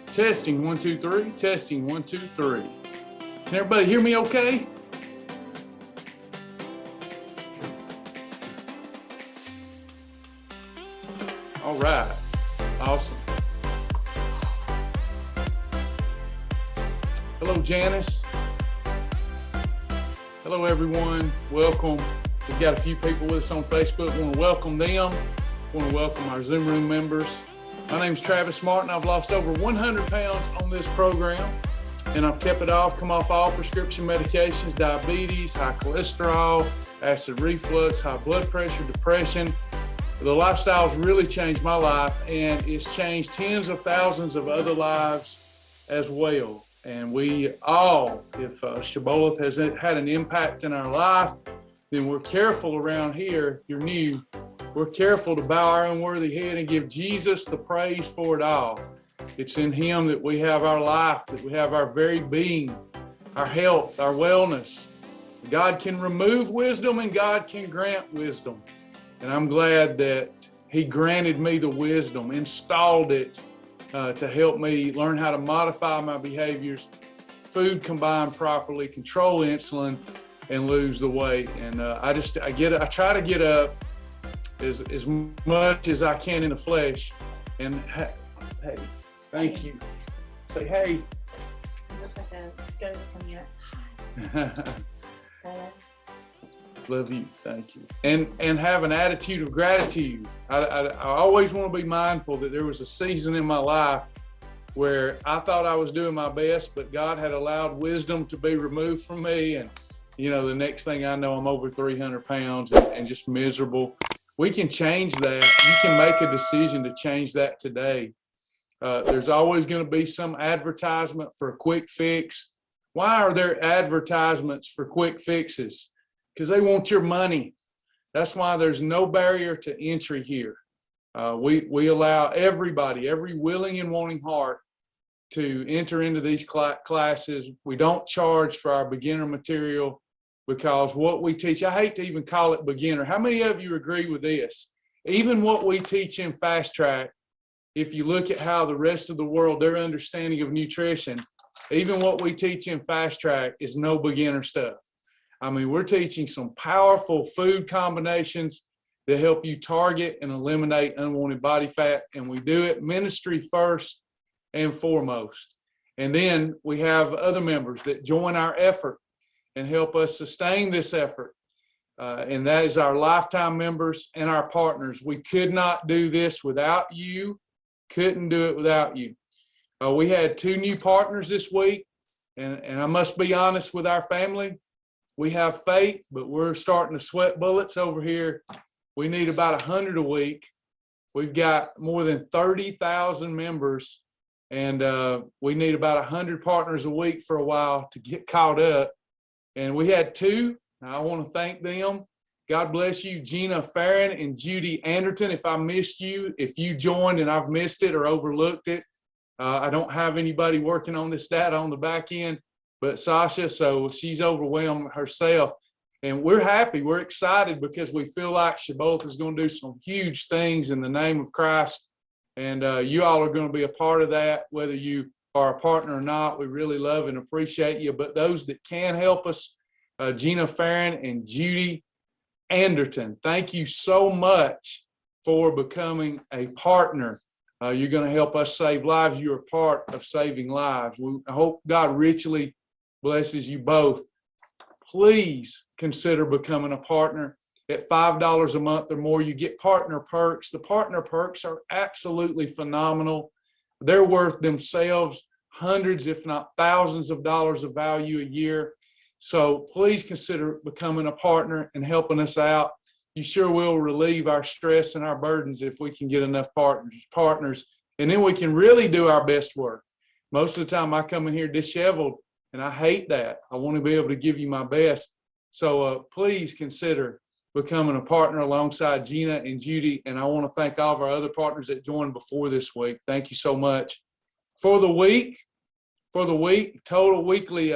Testing 1 2 3. Testing 1 2 3. Can everybody hear me okay? All right. Awesome. Hello, Janice. Hello, everyone. Welcome. We've got a few people with us on Facebook. I want to welcome them. I want to welcome our Zoom room members. My name is Travis Martin. I've lost over 100 pounds on this program, and I've kept it off, come off all prescription medications, diabetes, high cholesterol, acid reflux, high blood pressure, depression. The lifestyle's really changed my life, and it's changed tens of thousands of other lives as well. And we all, if Shibboleth has had an impact in our life, then we're careful around here. If you're new, we're careful to bow our unworthy head and give Jesus the praise for it all. It's in Him that we have our life, that we have our very being, our health, our wellness. God can remove wisdom and God can grant wisdom. And I'm glad that He granted me the wisdom, installed it to help me learn how to modify my behaviors, food combined properly, control insulin, and lose the weight. And I try to get up as much as I can in the flesh. And hey, thank you. Say hey. It looks like a ghost on your Love you. Thank you. And have an attitude of gratitude. I always want to be mindful that there was a season in my life where I thought I was doing my best, but God had allowed wisdom to be removed from me. And, the next thing I know, I'm over 300 pounds and just miserable. We can change that. You can make a decision to change that today. There's always going to be some advertisement for a quick fix. Why are there advertisements for quick fixes? Because they want your money. That's why there's no barrier to entry here. We allow everybody, every willing and wanting heart, to enter into these classes. We don't charge for our beginner material because what we teach, I hate to even call it beginner. How many of you agree with this? Even what we teach in Fast Track, if you look at how the rest of the world, their understanding of nutrition, even what we teach in Fast Track is no beginner stuff. I mean, we're teaching some powerful food combinations that help you target and eliminate unwanted body fat. And we do it ministry first and foremost. And then we have other members that join our effort and help us sustain this effort. And that is our lifetime members and our partners. We could not do this without you, couldn't do it without you. We had 2 new partners this week, and I must be honest with our family. We have faith, but we're starting to sweat bullets over here. We need about 100 a week. We've got more than 30,000 members, and we need about 100 partners a week for a while to get caught up. And we had 2. I want to thank them. God bless you, Gina Farron and Judy Anderton. If I missed you, if you joined and I've missed it or overlooked it, I don't have anybody working on this data on the back end but Sasha, so she's overwhelmed herself. And we're happy, we're excited because we feel like Shibboleth is going to do some huge things in the name of Christ. And you all are going to be a part of that, whether you are a partner or not. We really love and appreciate you. But those that can help us, Gina Farron and Judy Anderton, thank you so much for becoming a partner. You're going to help us save lives. You're a part of saving lives. I hope God richly blesses you both. Please consider becoming a partner. At $5 a month or more, you get partner perks. The partner perks are absolutely phenomenal. They're worth themselves hundreds, if not thousands of dollars of value a year. So please consider becoming a partner and helping us out. You sure will relieve our stress and our burdens if we can get enough partners. And then we can really do our best work. Most of the time I come in here disheveled, and I hate that. I want to be able to give you my best. So please consider becoming a partner alongside Gina and Judy. And I want to thank all of our other partners that joined before this week. Thank you so much. For the week, total weekly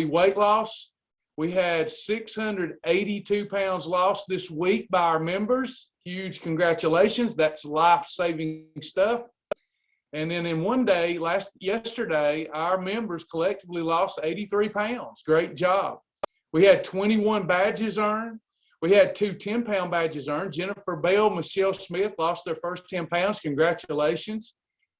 weight loss, we had 682 pounds lost this week by our members. Huge congratulations. That's life-saving stuff. And then in one day, yesterday, our members collectively lost 83 pounds. Great job. We had 21 badges earned. We had 2 10-pound badges earned. Jennifer Bell, Michelle Smith lost their first 10 pounds. Congratulations.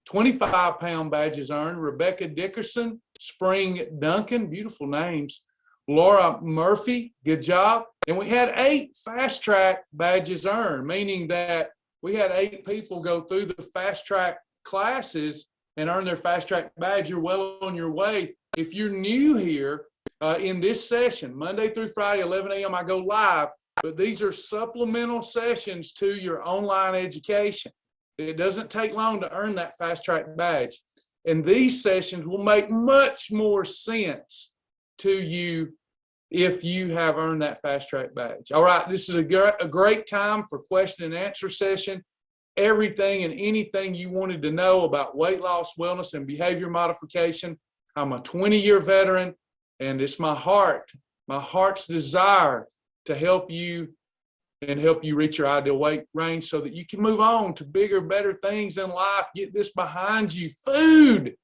25-pound badges earned. Rebecca Dickerson, Spring Duncan, beautiful names. Laura Murphy, good job. And we had 8 fast track badges earned, meaning that we had 8 people go through the fast track classes and earn their fast track badge. You're well on your way. If you're new here in this session, Monday through Friday, 11 a.m., I go live, but these are supplemental sessions to your online education. It doesn't take long to earn that fast track badge. And these sessions will make much more sense to you if you have earned that fast track badge. All right, this is a great time for question and answer session. Everything and anything you wanted to know about weight loss, wellness, and behavior modification. I'm a 20-year veteran, and it's my heart's desire to help you and help you reach your ideal weight range so that you can move on to bigger, better things in life. Get this behind you. Food.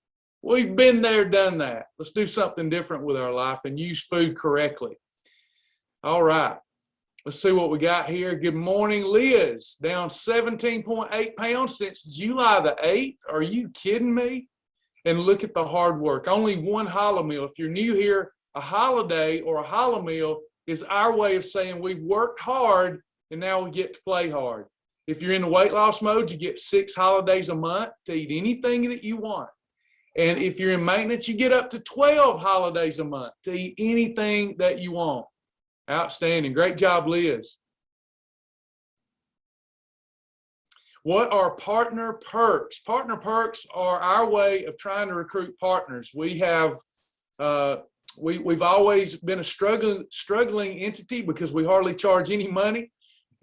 We've been there, done that. Let's do something different with our life and use food correctly. All right. Let's see what we got here. Good morning, Liz. Down 17.8 pounds since July the 8th. Are you kidding me? And look at the hard work. Only one hollow meal. If you're new here, a holiday or a hollow meal is our way of saying we've worked hard and now we get to play hard. If you're in the weight loss mode, you get 6 holidays a month to eat anything that you want. And if you're in maintenance, you get up to 12 holidays a month to eat anything that you want. Outstanding. Great job, Liz. What are partner perks? Partner perks are our way of trying to recruit partners. We have, we've always been a struggling entity because we hardly charge any money,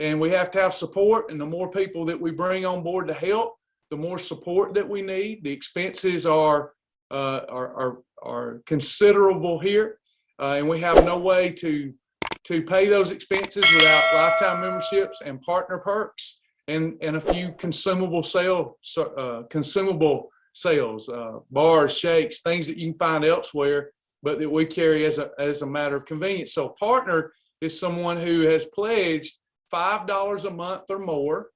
and we have to have support. And the more people that we bring on board to help, the more support that we need. The expenses are considerable here, and we have no way to pay those expenses without lifetime memberships and partner perks and a few consumable sales, bars, shakes, things that you can find elsewhere, but that we carry as a matter of convenience. So partner is someone who has pledged $5 a month or more.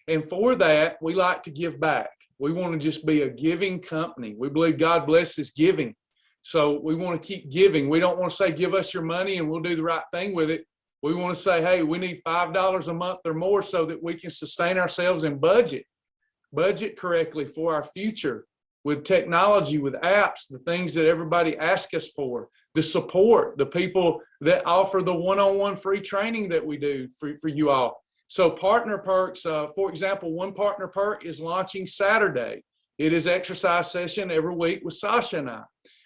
And for that, we like to give back. We want to just be a giving company. We believe God blesses giving. So we want to keep giving. We don't want to say, give us your money and we'll do the right thing with it. We want to say, hey, we need $5 a month or more so that we can sustain ourselves and budget correctly for our future with technology, with apps, the things that everybody asks us for, the support, the people that offer the one-on-one free training that we do for you all. So partner perks, for example, one partner perk is launching Saturday. It is exercise session every week with Sasha and I,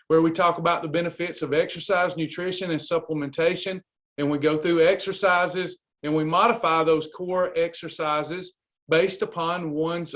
where we talk about the benefits of exercise, nutrition, and supplementation. And we go through exercises and we modify those core exercises based upon one's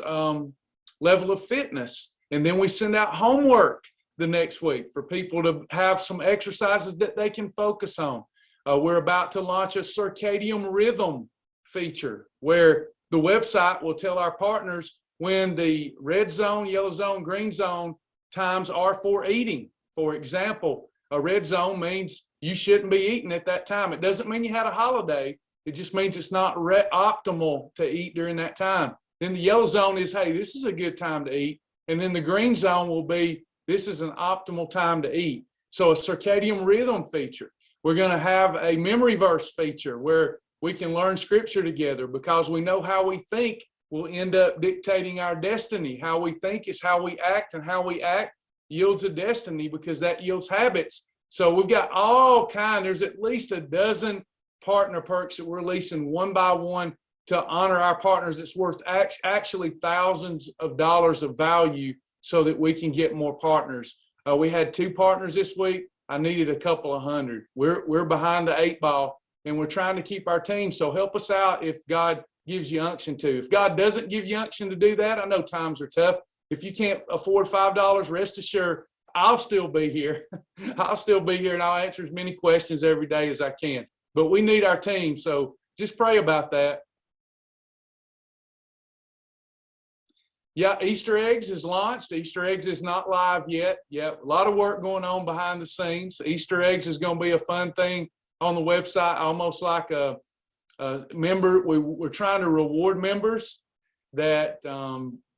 level of fitness. And then we send out homework the next week for people to have some exercises that they can focus on. We're about to launch a circadian rhythm feature where the website will tell our partners when the red zone, yellow zone, green zone times are for eating. For example, a red zone means you shouldn't be eating at that time. It doesn't mean you had a holiday. It just means it's not optimal to eat during that time. Then the yellow zone is, hey, this is a good time to eat. And then the green zone will be, this is an optimal time to eat. So a circadian rhythm feature. We're going to have a memory verse feature where we can learn scripture together because we know how we think will end up dictating our destiny. How we think is how we act, and how we act yields a destiny because that yields habits. So we've got all kinds. There's at least a dozen partner perks that we're releasing one by one to honor our partners. It's worth actually thousands of dollars of value so that we can get more partners. We had 2 partners this week. I needed a couple of hundred. We're behind the 8 ball, and we're trying to keep our team. So help us out if God gives you unction to. If God doesn't give you unction to do that, I know times are tough. If you can't afford $5, rest assured, I'll still be here. I'll still be here, and I'll answer as many questions every day as I can. But we need our team, so just pray about that. Yeah, Easter eggs is launched. Easter eggs is not live yet. Yeah, a lot of work going on behind the scenes. Easter eggs is going to be a fun thing on the website, almost like a member. We're trying to reward members that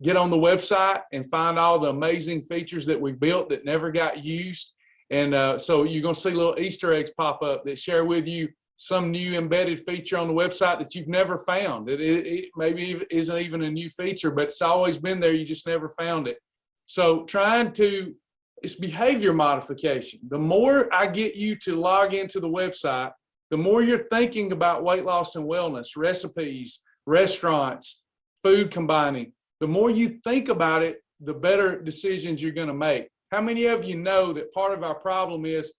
get on the website and find all the amazing features that we've built that never got used. And so you're going to see little Easter eggs pop up that share with you some new embedded feature on the website that you've never found. It maybe isn't even a new feature, but it's always been there. You just never found it. So it's behavior modification. The more I get you to log into the website, the more you're thinking about weight loss and wellness, recipes, restaurants, food combining. The more you think about it, the better decisions you're going to make. How many of you know that part of our problem is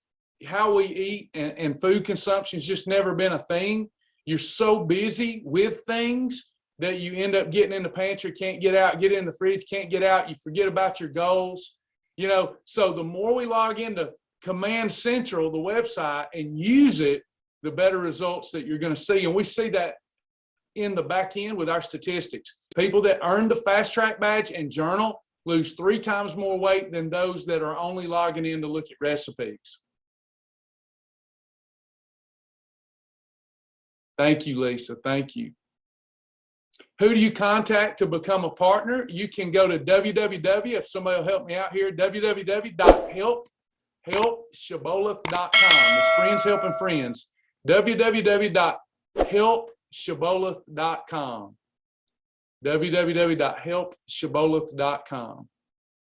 how we eat and food consumption has just never been a thing? You're so busy with things that you end up getting in the pantry, can't get out, get in the fridge, can't get out, you forget about your goals. You know, so the more we log into Command Central, the website, and use it, the better results that you're going to see. And we see that in the back end with our statistics. People that earn the Fast Track badge and journal lose 3 times more weight than those that are only logging in to look at recipes. Thank you, Lisa. Thank you. Who do you contact to become a partner? You can go to if somebody will help me out here, www.helpshibboleth.com. It's friends helping friends. www.helpshibboleth.com. www.helpshibboleth.com.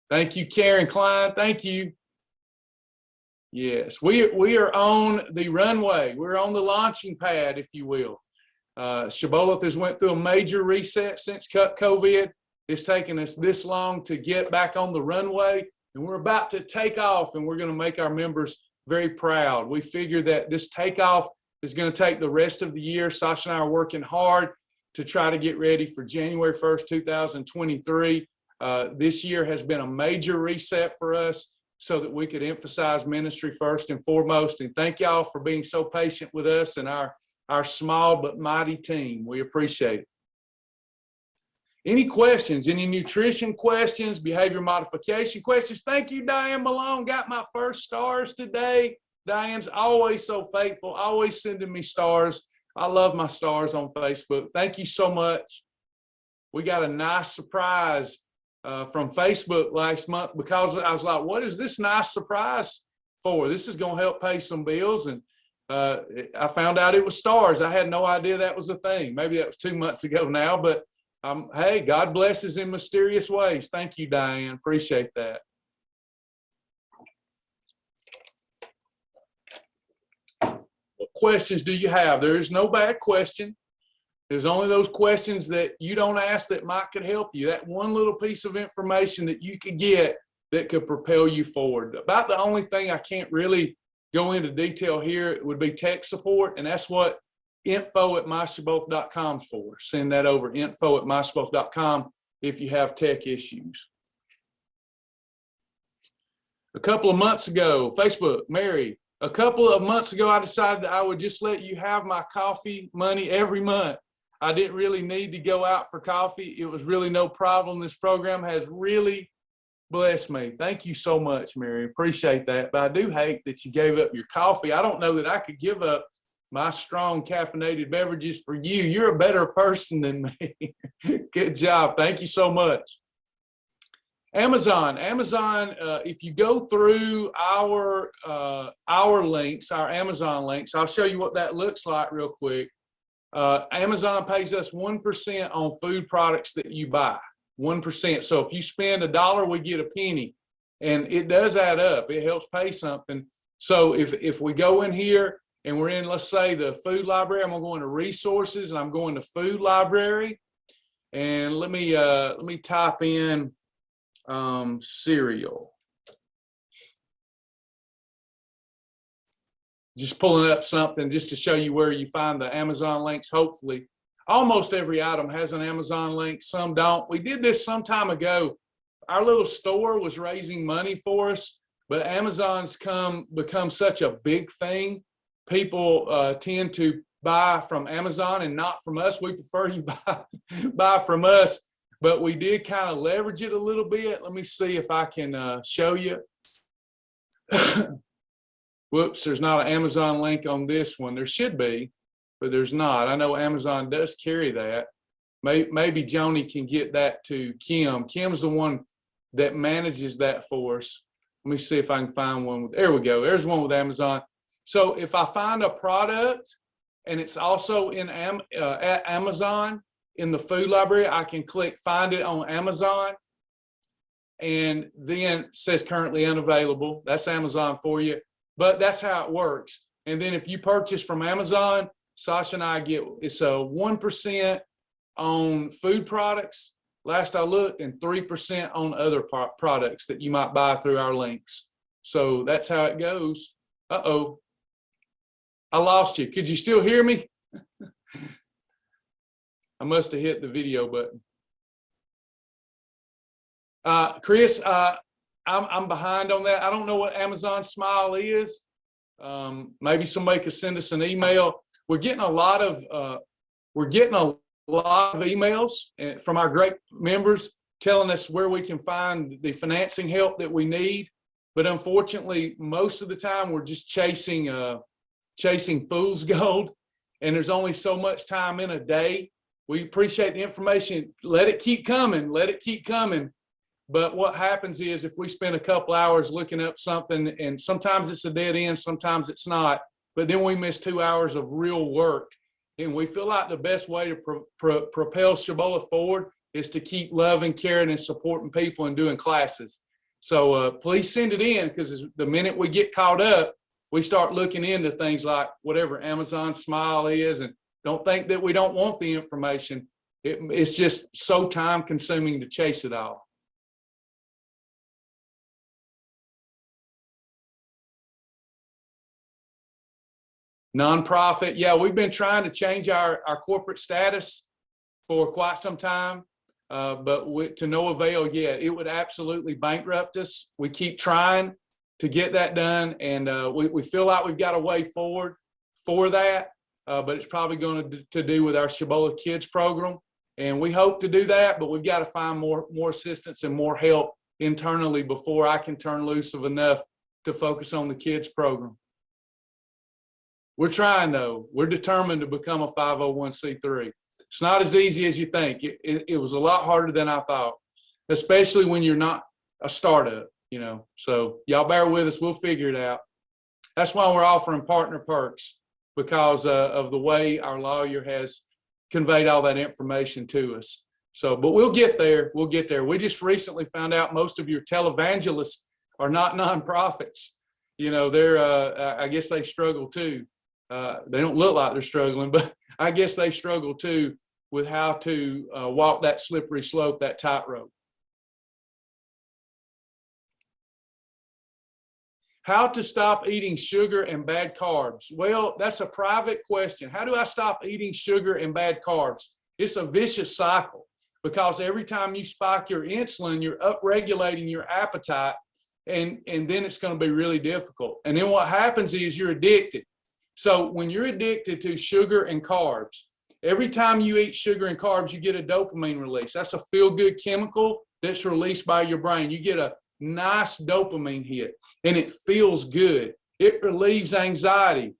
Thank you, Karen Klein. Thank you. Yes, we are on the runway. We're on the launching pad, if you will. Shibboleth has went through a major reset since COVID. It's taken us this long to get back on the runway, and we're about to take off, and we're going to make our members very proud. We figure that this takeoff is going to take the rest of the year. Sasha and I are working hard to try to get ready for January 1st, 2023. This year has been a major reset for us so that we could emphasize ministry first and foremost. And thank y'all for being so patient with us and our small but mighty team. We appreciate it. Any questions? Any nutrition questions, behavior modification questions? Thank you, Diane Malone. Got my first stars today. Diane's always so faithful, always sending me stars. I love my stars on Facebook. Thank you so much. We got a nice surprise from Facebook last month because I was like, what is this nice surprise for? This is going to help pay some bills. And I found out it was stars. I had no idea that was a thing. Maybe that was 2 months ago now, but hey, God blesses in mysterious ways. Thank you, Diane. Appreciate that. What questions do you have? There is no bad question. There's only those questions that you don't ask that might could help you. That one little piece of information that you could get that could propel you forward. About the only thing I can't really go into detail here would be tech support, and that's what info@myshibboleth.com is for. Send that over, info@myshibboleth.com, if you have tech issues. A couple of months ago, Facebook, Mary, a couple of months ago, I decided that I would just let you have my coffee money every month. I didn't really need to go out for coffee. It was really no problem. This program has really blessed me. Thank you so much, Mary. Appreciate that. But I do hate that you gave up your coffee. I don't know that I could give up my strong caffeinated beverages for you. You're a better person than me. Good job. Thank you so much. Amazon, if you go through our links, our Amazon links, I'll show you what that looks like real quick. Amazon pays us 1% on food products that you buy, 1%. So if you spend $1, we get a penny, and it does add up. It helps pay something. So if we go in here and we're in, let's say, the food library, I'm going to go into resources, and I'm going to food library, and let me type in cereal. Just pulling up something just to show you where you find the Amazon links. Hopefully, almost every item has an Amazon link. Some don't. We did this some time ago. Our little store was raising money for us, but Amazon's become such a big thing. People tend to buy from Amazon and not from us. We prefer you buy from us. but we did kind of leverage it a little bit. Let me see if I can show you. Whoops, there's not an Amazon link on this one. There should be, but there's not. I know Amazon does carry that. Maybe Joni can get that to Kim. Kim's the one that manages that for us. Let me see if I can find one. There we go. There's one with Amazon. So if I find a product and it's also in at Amazon in the food library, I can click find it on Amazon, and then it says currently unavailable. That's Amazon for you. But that's how it works. And then if you purchase from Amazon, Sasha and I get, it's a 1% on food products, last I looked, and 3% on other products that you might buy through our links. So that's how it goes. Uh-oh, I lost you. Could you still hear me? I must have hit the video button. Chris, I'm behind on that. I don't know what Amazon Smile is. Maybe somebody could send us an email. We're getting a lot of emails from our great members telling us where we can find the financing help that we need. But unfortunately, most of the time we're just chasing fool's gold, and there's only so much time in a day. We appreciate the information. Let it keep coming. Let it keep coming. But what happens is if we spend a couple hours looking up something, and sometimes it's a dead end, sometimes it's not, but then we miss 2 hours of real work. And we feel like the best way to propel Shibboleth forward is to keep loving, caring, and supporting people and doing classes. So please send it in, because the minute we get caught up, we start looking into things like whatever Amazon Smile is, and don't think that we don't want the information. It's just so time consuming to chase it all. Nonprofit, yeah, we've been trying to change our corporate status for quite some time, but to no avail yet. It would absolutely bankrupt us. We keep trying to get that done, and we feel like we've got a way forward for that, but it's probably going to do with our Shibboleth Kids program, and we hope to do that, but we've got to find more assistance and more help internally before I can turn loose of enough to focus on the kids program. We're trying, though. We're determined to become a 501c3. It's not as easy as you think. It was a lot harder than I thought, especially when you're not a startup, you know. So y'all bear with us. We'll figure it out. That's why we're offering partner perks, because of the way our lawyer has conveyed all that information to us. So, but we'll get there. We'll get there. We just recently found out most of your televangelists are not nonprofits. You know, they're, I guess they struggle too. They don't look like they're struggling, but I guess they struggle too with how to walk that slippery slope, that tightrope. How to stop eating sugar and bad carbs? Well, that's a private question. How do I stop eating sugar and bad carbs? It's a vicious cycle, because every time you spike your insulin, you're upregulating your appetite, and then it's going to be really difficult. And then what happens is you're addicted. So when you're addicted to sugar and carbs, every time you eat sugar and carbs, you get a dopamine release. That's a feel-good chemical that's released by your brain. You get a nice dopamine hit, and it feels good. It relieves anxiety.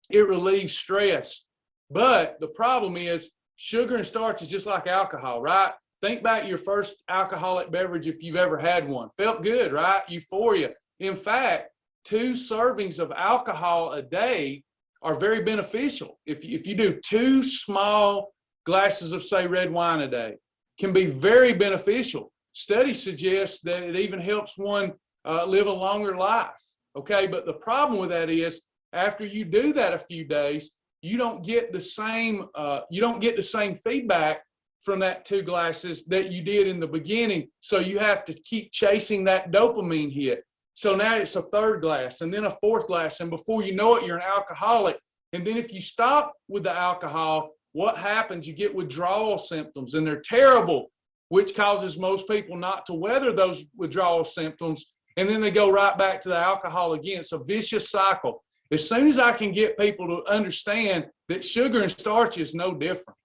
It relieves stress. But the problem is sugar and starch is just like alcohol, right? Think back your first alcoholic beverage, if you've ever had one. Felt good, right? Euphoria. In fact, 2 servings of alcohol a day are very beneficial. If you do 2 small glasses of, say, red wine a day, can be very beneficial. Studies suggest that it even helps one live a longer life. Okay, but the problem with that is after you do that a few days, you don't get the same feedback from that 2 glasses that you did in the beginning. So you have to keep chasing that dopamine hit. So now it's a 3rd glass, and then a 4th glass, and before you know it, you're an alcoholic. And then if you stop with the alcohol, what happens? You get withdrawal symptoms, and they're terrible, which causes most people not to weather those withdrawal symptoms, and then they go right back to the alcohol again. It's a vicious cycle. As soon as I can get people to understand that sugar and starch is no different,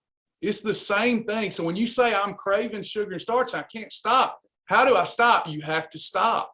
It's the same thing. So when you say I'm craving sugar and starch, I can't stop. How do I stop? You have to stop.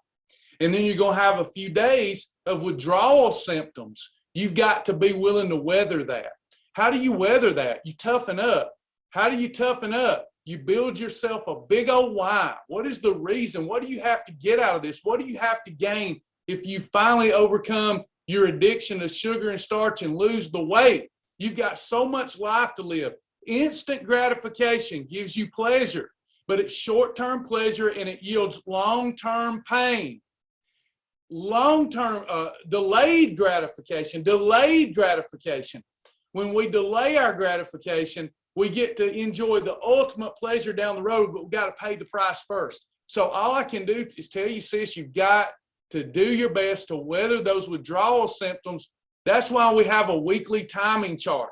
And then you're going to have a few days of withdrawal symptoms. You've got to be willing to weather that. How do you weather that? You toughen up. How do you toughen up? You build yourself a big old why. What is the reason? What do you have to get out of this? What do you have to gain if you finally overcome your addiction to sugar and starch and lose the weight? You've got so much life to live. Instant gratification gives you pleasure, but it's short-term pleasure and it yields long-term pain. Long-term, delayed gratification. When we delay our gratification, we get to enjoy the ultimate pleasure down the road, but we've got to pay the price first. So all I can do is tell you, sis, you've got to do your best to weather those withdrawal symptoms. That's why we have a weekly timing chart.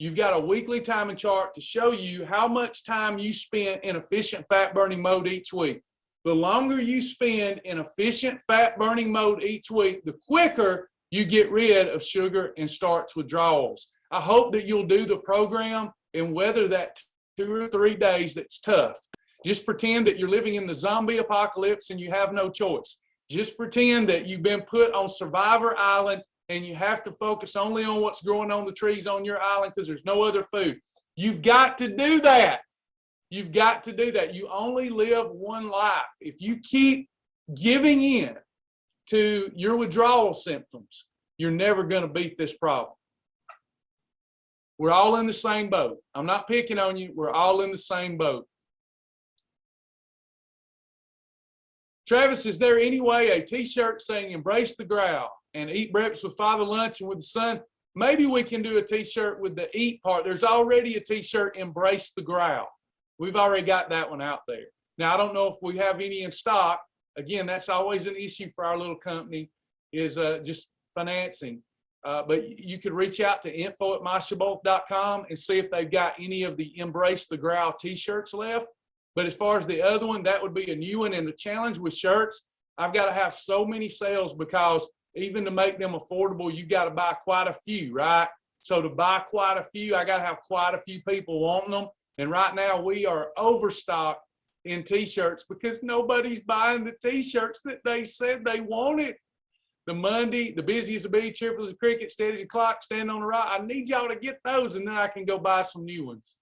You've got a weekly timing chart to show you how much time you spend in efficient fat burning mode each week. The longer you spend in efficient fat burning mode each week, the quicker you get rid of sugar and starch withdrawals. I hope that you'll do the program and weather that 2 or 3 days that's tough. Just pretend that you're living in the zombie apocalypse and you have no choice. Just pretend that you've been put on Survivor Island and you have to focus only on what's growing on the trees on your island because there's no other food. You've got to do that. You've got to do that. You only live one life. If you keep giving in to your withdrawal symptoms, you're never going to beat this problem. We're all in the same boat. I'm not picking on you. We're all in the same boat. Travis, is there any way a t-shirt saying embrace the growl and eat breakfast with Father, lunch and with the Son? Maybe we can do a t-shirt with the eat part. There's already a t-shirt, embrace the growl. We've already got that one out there. Now, I don't know if we have any in stock. Again, that's always an issue for our little company is just financing. But you could reach out to info@myshibboleth.com and see if they've got any of the Embrace the Growl t-shirts left. But as far as the other one, that would be a new one. And the challenge with shirts, I've got to have so many sales because even to make them affordable, you got to buy quite a few, right? So to buy quite a few, I got to have quite a few people wanting them. And right now we are overstocked in t-shirts because nobody's buying the t-shirts that they said they wanted. The Monday, the busy as a bee, cheerful as a cricket, steady as a clock, stand on the rock. I need y'all to get those and then I can go buy some new ones.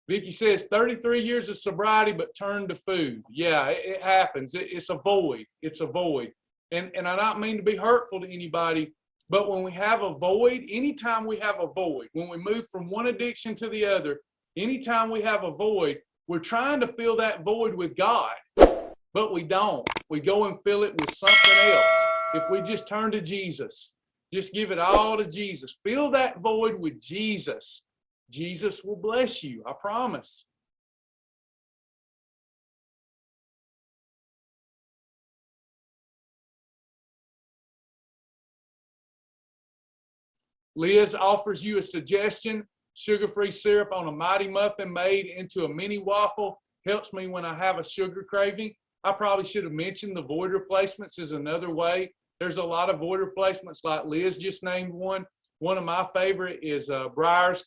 Vicky says 33 years of sobriety, but turned to food. Yeah, it happens. It's a void. It's a void. And I don't mean to be hurtful to anybody, but when we have a void, anytime we have a void, when we move from one addiction to the other, anytime we have a void, we're trying to fill that void with God, but we don't. We go and fill it with something else. If we just turn to Jesus, just give it all to Jesus. Fill that void with Jesus. Jesus will bless you, I promise. Liz offers you a suggestion. Sugar-free syrup on a mighty muffin made into a mini waffle helps me when I have a sugar craving. I probably should have mentioned the void replacements is another way. There's a lot of void replacements like Liz just named one. One of my favorite is Breyer's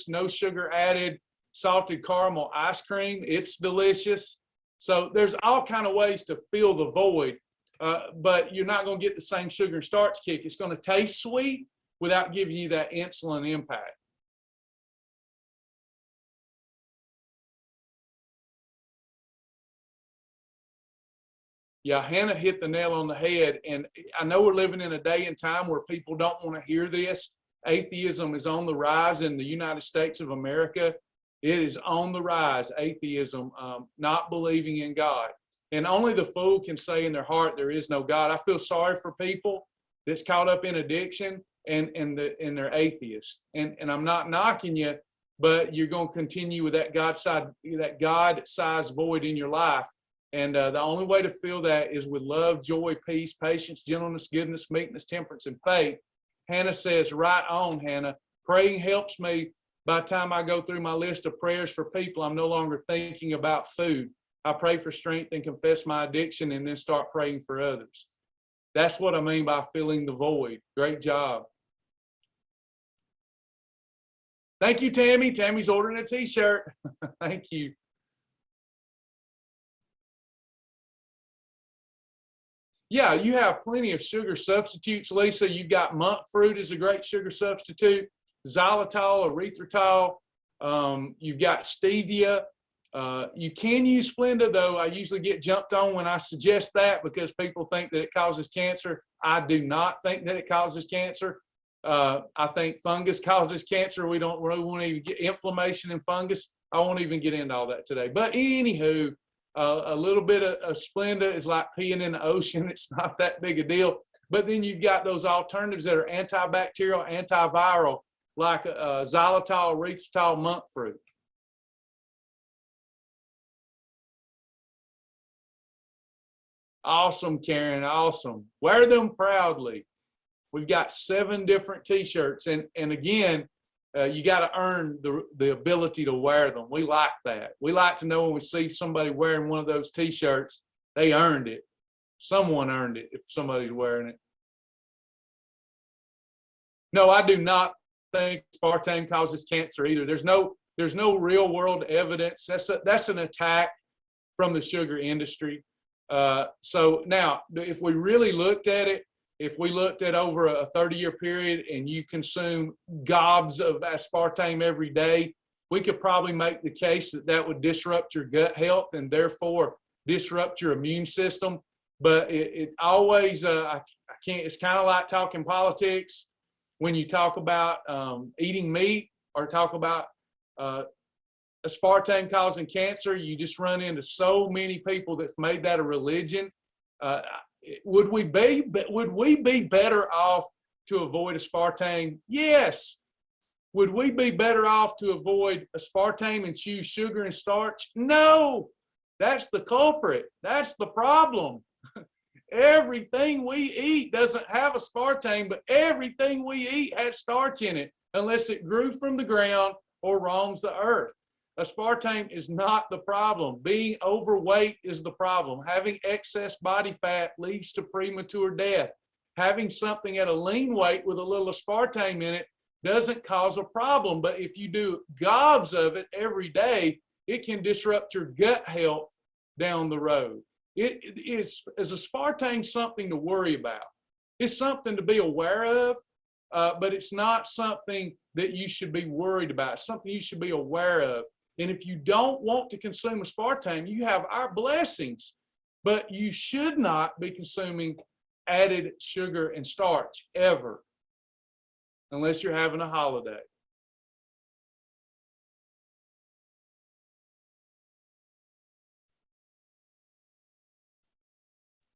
no sugar added salted caramel ice cream. It's delicious. So there's all kind of ways to fill the void, but you're not going to get the same sugar and starch kick. It's going to taste sweet without giving you that insulin impact. Yeah, Hannah hit the nail on the head. And I know we're living in a day and time where people don't want to hear this. Atheism is on the rise in the United States of America. It is on the rise, atheism, not believing in God. And only the fool can say in their heart there is no God. I feel sorry for people that's caught up in addiction and they're atheists. And I'm not knocking you, but you're going to continue with that God-sized void in your life. And the only way to fill that is with love, joy, peace, patience, gentleness, goodness, meekness, temperance, and faith. Hannah says, right on, Hannah. Praying helps me. By the time I go through my list of prayers for people, I'm no longer thinking about food. I pray for strength and confess my addiction and then start praying for others. That's what I mean by filling the void. Great job. Thank you, Tammy. Tammy's ordering a t-shirt. Thank you. Yeah, you have plenty of sugar substitutes, Lisa. You've got monk fruit is a great sugar substitute, xylitol, erythritol. You've got stevia. You can use Splenda, though. I usually get jumped on when I suggest that because people think that it causes cancer. I do not think that it causes cancer. I think fungus causes cancer. We don't really want to even get inflammation and fungus. I won't even get into all that today. But anywho, a little bit of Splenda is like peeing in the ocean. It's not that big a deal. But then you've got those alternatives that are antibacterial, antiviral, like xylitol, erythritol, monk fruit. Awesome, Karen, awesome. Wear them proudly. We've got 7 different t-shirts. And again, you got to earn the ability to wear them. We like that. We like to know when we see somebody wearing one of those t-shirts, they earned it. Someone earned it if somebody's wearing it. No, I do not think aspartame causes cancer either. There's no real world evidence. That's an attack from the sugar industry. So now, if we really looked at it, if we looked at over a 30-year period and you consume gobs of aspartame every day, we could probably make the case that that would disrupt your gut health and therefore disrupt your immune system. But it always, I can't, it's kind of like talking politics. When you talk about eating meat or talk about aspartame causing cancer, you just run into so many people that's made that a religion. Would we be better off to avoid aspartame? Yes. Would we be better off to avoid aspartame and choose sugar and starch? No. That's the culprit. That's the problem. Everything we eat doesn't have aspartame, but everything we eat has starch in it, unless it grew from the ground or roams the earth. Aspartame is not the problem. Being overweight is the problem. Having excess body fat leads to premature death. Having something at a lean weight with a little aspartame in it doesn't cause a problem, but if you do gobs of it every day, it can disrupt your gut health down the road. Is aspartame something to worry about? It's something to be aware of, but it's not something that you should be worried about. It's something you should be aware of. And if you don't want to consume aspartame, you have our blessings, but you should not be consuming added sugar and starch ever, unless you're having a holiday.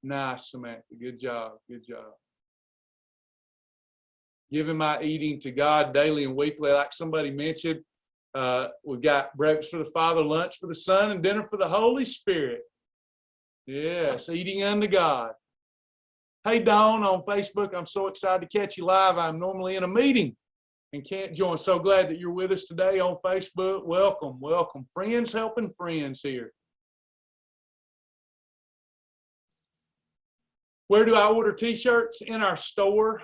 Nice, Samantha. Good job. Good job. Giving my eating to God daily and weekly, like somebody mentioned. We've got breakfast for the Father, lunch for the Son, and dinner for the Holy Spirit. Yes, eating unto God. Hey, Dawn on Facebook, I'm so excited to catch you live. I'm normally in a meeting and can't join. So glad that you're with us today on Facebook. Welcome, welcome. Friends helping friends here. Where do I order t-shirts? In our store.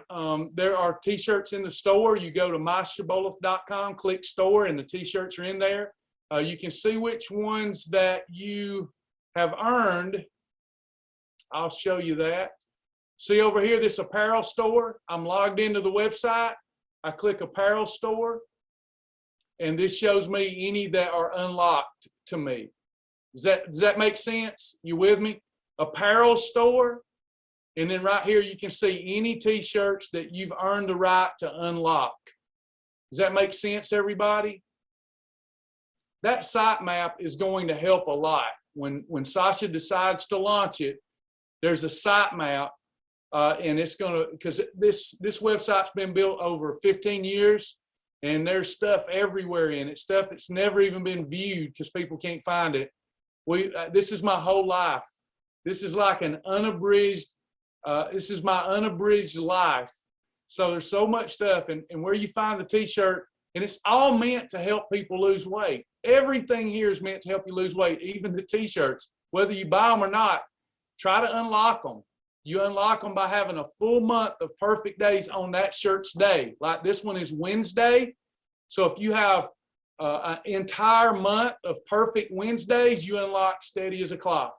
There are t-shirts in the store. You go to myshibboleth.com, click store, and the t-shirts are in there. You can see which ones that you have earned. I'll show you that. See over here, this apparel store. I'm logged into the website. I click apparel store, and this shows me any that are unlocked to me. Does that make sense? You with me? Apparel store. And then right here, you can see any t-shirts that you've earned the right to unlock. Does that make sense, everybody? That sitemap is going to help a lot. When Sasha decides to launch it, there's a sitemap, and it's going to, because this website's been built over 15 years, and there's stuff everywhere in it, stuff that's never even been viewed because people can't find it. This is my whole life. This is like an unabridged. This is my unabridged life. So there's so much stuff, and where you find the t-shirt, and it's all meant to help people lose weight. Everything here is meant to help you lose weight, even the t-shirts. Whether you buy them or not, try to unlock them. You unlock them by having a full month of perfect days on that shirt's day. Like this one is Wednesday. So if you have an entire month of perfect Wednesdays, you unlock steady as a clock.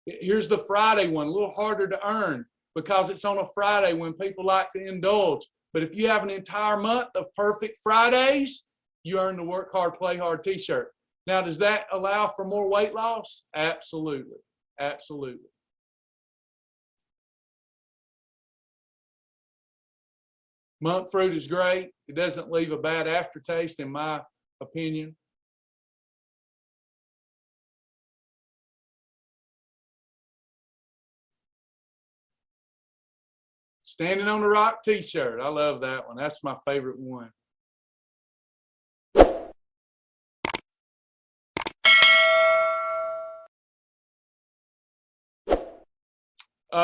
Here's the Friday one, a little harder to earn because it's on a Friday when people like to indulge. But if you have an entire month of perfect Fridays, you earn the Work Hard, Play Hard t-shirt. Now, does that allow for more weight loss? Absolutely. Absolutely. Monk fruit is great. It doesn't leave a bad aftertaste, in my opinion. Standing on the Rock t-shirt. I love that one. That's my favorite one.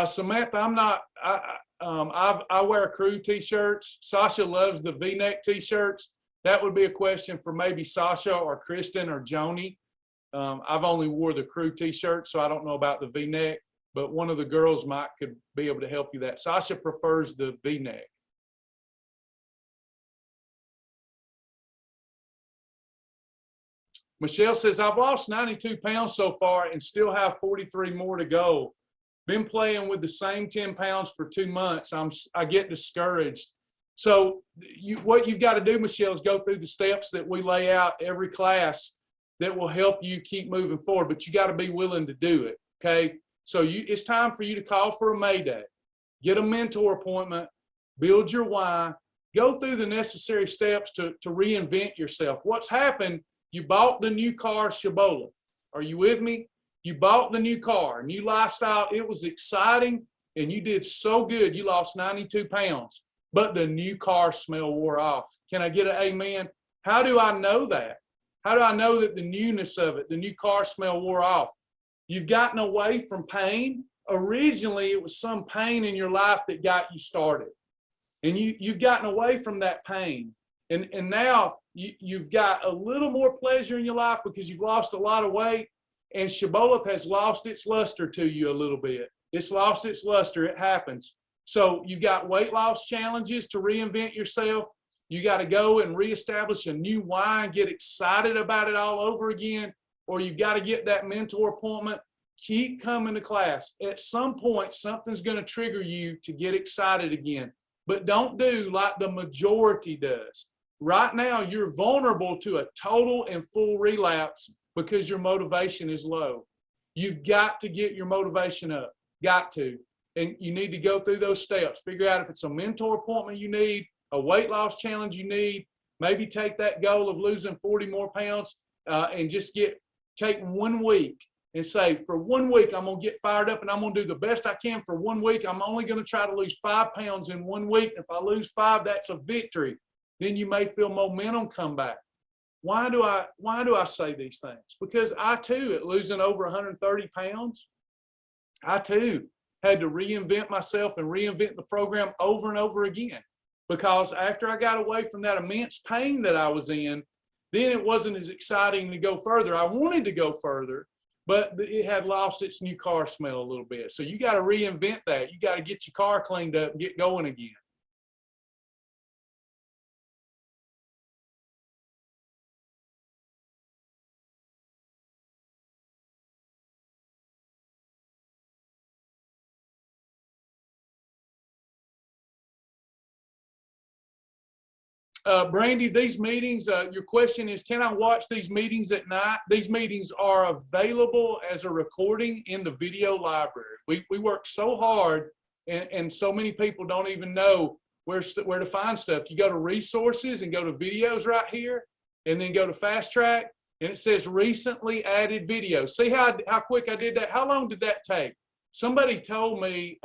Samantha, I'm not, I wear crew t-shirts. Sasha loves the V-neck t-shirts. That would be a question for maybe Sasha or Kristen or Joni. I've only wore the crew t-shirt, so I don't know about the V-neck, but one of the girls could be able to help you that. Sasha prefers the V-neck. Michelle says, I've lost 92 pounds so far and still have 43 more to go. Been playing with the same 10 pounds for 2 months. I get discouraged. So what you've got to do, Michelle, is go through the steps that we lay out every class that will help you keep moving forward, but you got to be willing to do it, okay? So it's time for you to call for a Mayday, get a mentor appointment, build your why, go through the necessary steps to reinvent yourself. What's happened, you bought the new car, Shibboleth. Are you with me? You bought the new car, new lifestyle. It was exciting, and you did so good. You lost 92 pounds, but the new car smell wore off. Can I get an amen? How do I know that? How do I know that the newness of it, the new car smell wore off? You've gotten away from pain. Originally, it was some pain in your life that got you started. And you've gotten away from that pain. And now you've got a little more pleasure in your life because you've lost a lot of weight. And Shibboleth has lost its luster to you a little bit. It's lost its luster. It happens. So you've got weight loss challenges to reinvent yourself. You got to go and reestablish a new why and get excited about it all over again. Or you've got to get that mentor appointment. Keep coming to class. At some point, something's going to trigger you to get excited again. But don't do like the majority does. Right now, you're vulnerable to a total and full relapse because your motivation is low. You've got to get your motivation up. Got to. And you need to go through those steps. Figure out if it's a mentor appointment you need, a weight loss challenge you need. Maybe take that goal of losing 40 more pounds and just take 1 week and say, for 1 week, I'm going to get fired up and I'm going to do the best I can for 1 week. I'm only going to try to lose 5 pounds in 1 week. If I lose 5, that's a victory. Then you may feel momentum come back. Why do I say these things? Because I too, at losing over 130 pounds, I too had to reinvent myself and reinvent the program over and over again. Because after I got away from that immense pain that I was in, then it wasn't as exciting to go further. I wanted to go further, but it had lost its new car smell a little bit. So you got to reinvent that. You got to get your car cleaned up and get going again. Brandy, these meetings, your question is, can I watch these meetings at night? These meetings are available as a recording in the video library. We work so hard, and so many people don't even know where to find stuff. You go to resources and go to videos right here, and then go to Fast Track, and it says recently added videos. See how quick I did that? How long did that take? Somebody told me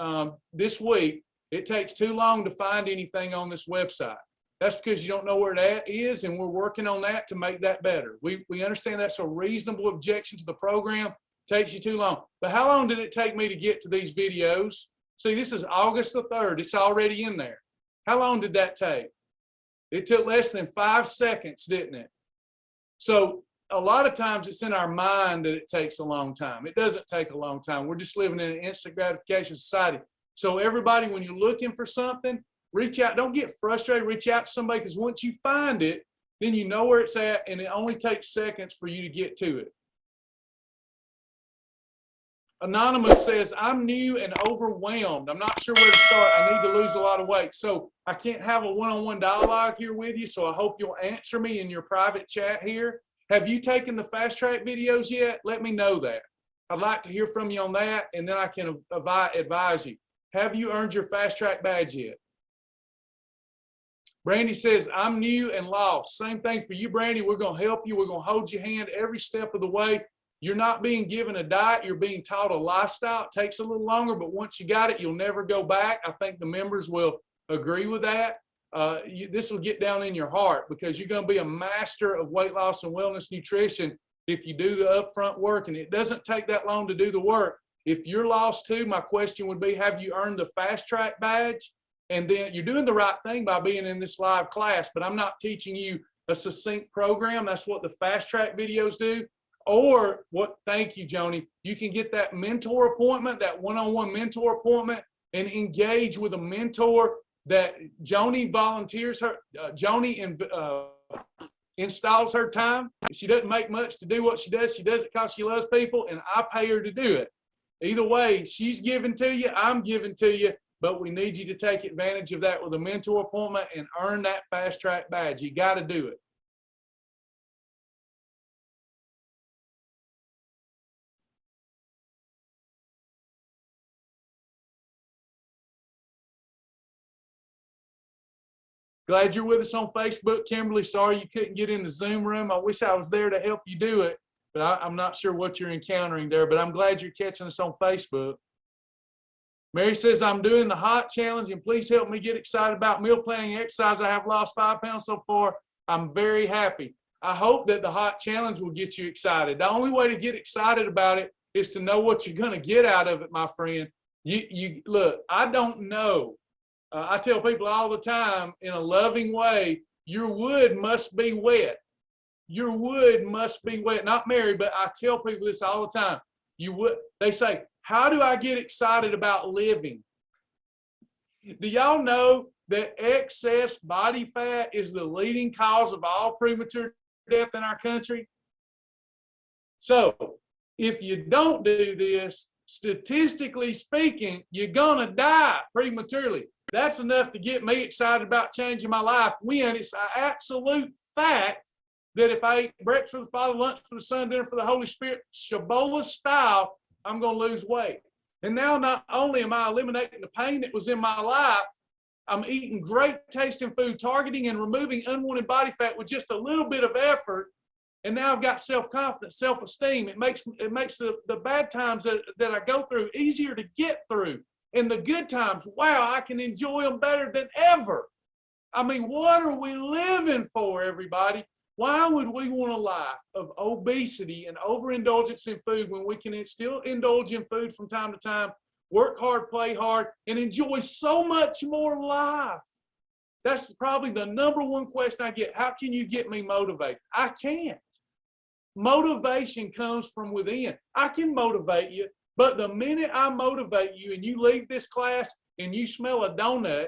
this week it takes too long to find anything on this website. That's because you don't know where that is, and we're working on that to make that better. We understand that's a reasonable objection to the program. It takes you too long. But how long did it take me to get to these videos? See, this is August the 3rd. It's already in there. How long did that take? It took less than 5 seconds, didn't it? So a lot of times it's in our mind that it takes a long time. It doesn't take a long time. We're just living in an instant gratification society. So everybody, when you're looking for something, reach out. Don't get frustrated. Reach out to somebody, because once you find it, then you know where it's at, and it only takes seconds for you to get to it. Anonymous says, I'm new and overwhelmed. I'm not sure where to start. I need to lose a lot of weight. So I can't have a one-on-one dialogue here with you, so I hope you'll answer me in your private chat here. Have you taken the fast track videos yet? Let me know that. I'd like to hear from you on that, and then I can advise you. Have you earned your fast track badge yet? Brandy says, I'm new and lost. Same thing for you, Brandy. We're going to help you. We're going to hold your hand every step of the way. You're not being given a diet. You're being taught a lifestyle. It takes a little longer, but once you got it, you'll never go back. I think the members will agree with that. This will get down in your heart, because you're going to be a master of weight loss and wellness nutrition if you do the upfront work, and it doesn't take that long to do the work. If you're lost too, my question would be, have you earned the fast track badge? And then you're doing the right thing by being in this live class, but I'm not teaching you a succinct program. That's what the fast track videos do. Or what, thank you, Joni, you can get that mentor appointment, that one-on-one mentor appointment, and engage with a mentor that Joni volunteers her. Joni installs her time. She doesn't make much to do what she does. She does it because she loves people, and I pay her to do it. Either way, she's giving to you, I'm giving to you, but we need you to take advantage of that with a mentor appointment and earn that fast track badge. You got to do it. Glad you're with us on Facebook, Kimberly. Sorry you couldn't get in the Zoom room. I wish I was there to help you do it, but I'm not sure what you're encountering there, but I'm glad you're catching us on Facebook. Mary says, I'm doing the hot challenge, and please help me get excited about meal planning and exercise. I have lost 5 pounds so far. I'm very happy. I hope that the hot challenge will get you excited. The only way to get excited about it is to know what you're going to get out of it, my friend. You look, I don't know. I tell people all the time in a loving way, your wood must be wet. Your wood must be wet. Not Mary, but I tell people this all the time. They say, how do I get excited about living? Do y'all know that excess body fat is the leading cause of all premature death in our country? So if you don't do this, statistically speaking, you're going to die prematurely. That's enough to get me excited about changing my life, when it's an absolute fact that if I eat breakfast for the Father, lunch for the Son, dinner for the Holy Spirit, Shibboleth style, I'm going to lose weight. And now not only am I eliminating the pain that was in my life, I'm eating great tasting food, targeting and removing unwanted body fat with just a little bit of effort. And now I've got self-confidence, self-esteem. It makes the bad times that I go through easier to get through. And the good times, wow, I can enjoy them better than ever. I mean, what are we living for, everybody? Why would we want a life of obesity and overindulgence in food when we can still indulge in food from time to time, work hard, play hard, and enjoy so much more life? That's probably the number one question I get. How can you get me motivated? I can't. Motivation comes from within. I can motivate you, but the minute I motivate you and you leave this class and you smell a donut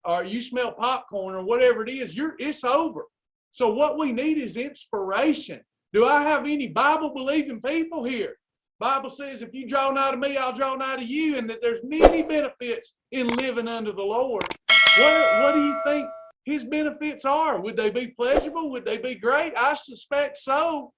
or you smell popcorn or whatever it is, it's over. So what we need is inspiration. Do I have any Bible-believing people here? Bible says, if you draw nigh to me, I'll draw nigh to you, and that there's many benefits in living under the Lord. What do you think his benefits are? Would they be pleasurable? Would they be great? I suspect so.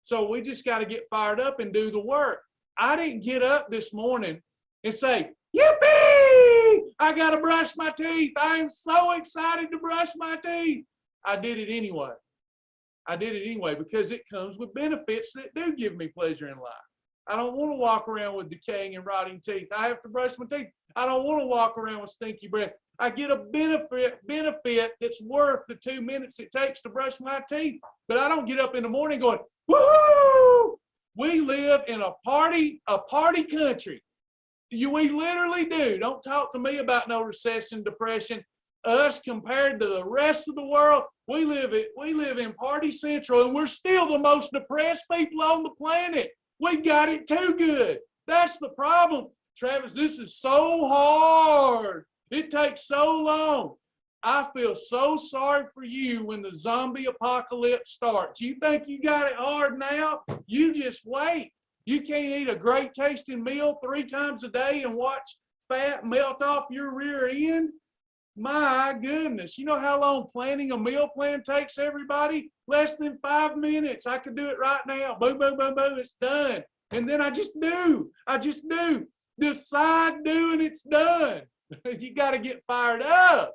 So we just got to get fired up and do the work. I didn't get up this morning and say, yippee, I got to brush my teeth. I am so excited to brush my teeth. I did it anyway. I did it anyway because it comes with benefits that do give me pleasure in life. I don't want to walk around with decaying and rotting teeth. I have to brush my teeth. I don't want to walk around with stinky breath. I get a benefit that's worth the 2 minutes it takes to brush my teeth. But I don't get up in the morning going, woohoo! We live in a party country. We literally do. Don't talk to me about no recession, depression. us compared to the rest of the world, we live in Party Central, and we're still the most depressed people on the planet. We got it too good. That's the problem. Travis, this is so hard. It takes so long. I feel so sorry for you when the zombie apocalypse starts. You think you got it hard now? You just wait. You can't eat a great tasting meal 3 times a day and watch fat melt off your rear end? My goodness. You know how long planning a meal plan takes, everybody? Less than 5 minutes. I could do it right now. Boom, boom, boom, boom. It's done. And then I just do. Decide, do, and it's done. You got to get fired up.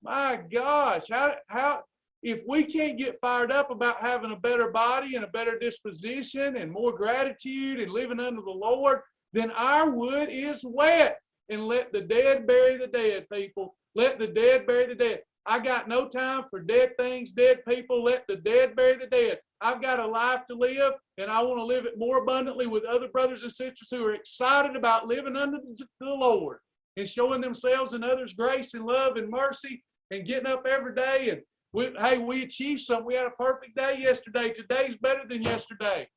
My gosh, how if we can't get fired up about having a better body and a better disposition and more gratitude and living under the Lord, then our wood is wet. And let the dead bury the dead, people. Let the dead bury the dead. I got no time for dead things, dead people. Let the dead bury the dead. I've got a life to live, and I want to live it more abundantly with other brothers and sisters who are excited about living under the Lord and showing themselves and others grace and love and mercy and getting up every day. And we achieved something. We had a perfect day yesterday. Today's better than yesterday.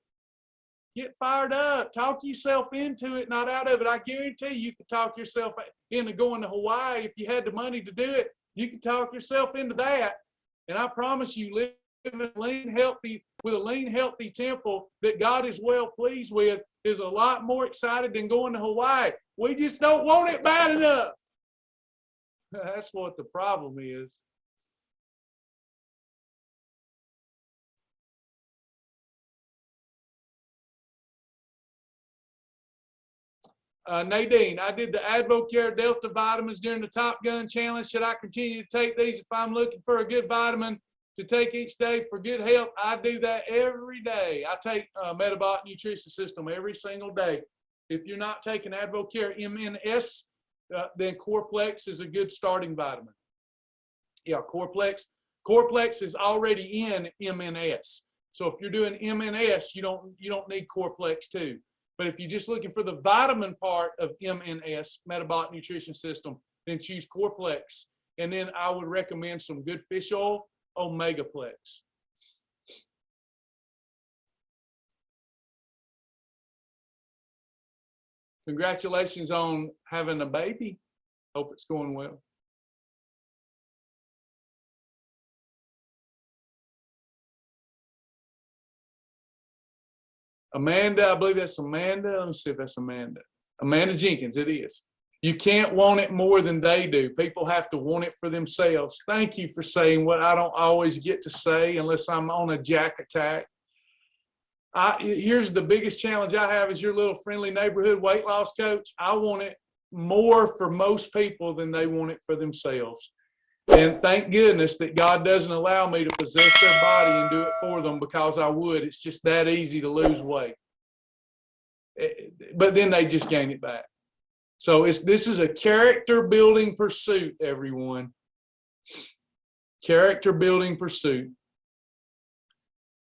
Get fired up. Talk yourself into it, not out of it. I guarantee you could talk yourself into going to Hawaii if you had the money to do it. You can talk yourself into that. And I promise you, living with a lean, healthy temple that God is well pleased with is a lot more excited than going to Hawaii. We just don't want it bad enough. That's what the problem is. Nadine, I did the AdvoCare Delta vitamins during the Top Gun Challenge. Should I continue to take these if I'm looking for a good vitamin to take each day for good health? I do that every day. I take Metabolic Nutrition System every single day. If you're not taking AdvoCare MNS, then Coreplex is a good starting vitamin. Yeah, Coreplex is already in MNS. So if you're doing MNS, you don't need Coreplex too. But if you're just looking for the vitamin part of MNS, Metabolic Nutrition System, then choose Coreplex. And then I would recommend some good fish oil, Omegaplex. Congratulations on having a baby. Hope it's going well. Amanda, I believe that's Amanda. Let me see if that's Amanda. Amanda Jenkins, it is. You can't want it more than they do. People have to want it for themselves. Thank you for saying what I don't always get to say unless I'm on a jack attack. Here's the biggest challenge I have as your little friendly neighborhood weight loss coach. I want it more for most people than they want it for themselves. And thank goodness that God doesn't allow me to possess their body and do it for them, because I would. It's just that easy to lose weight. But then they just gain it back. So this is a character building pursuit, everyone. Character building pursuit.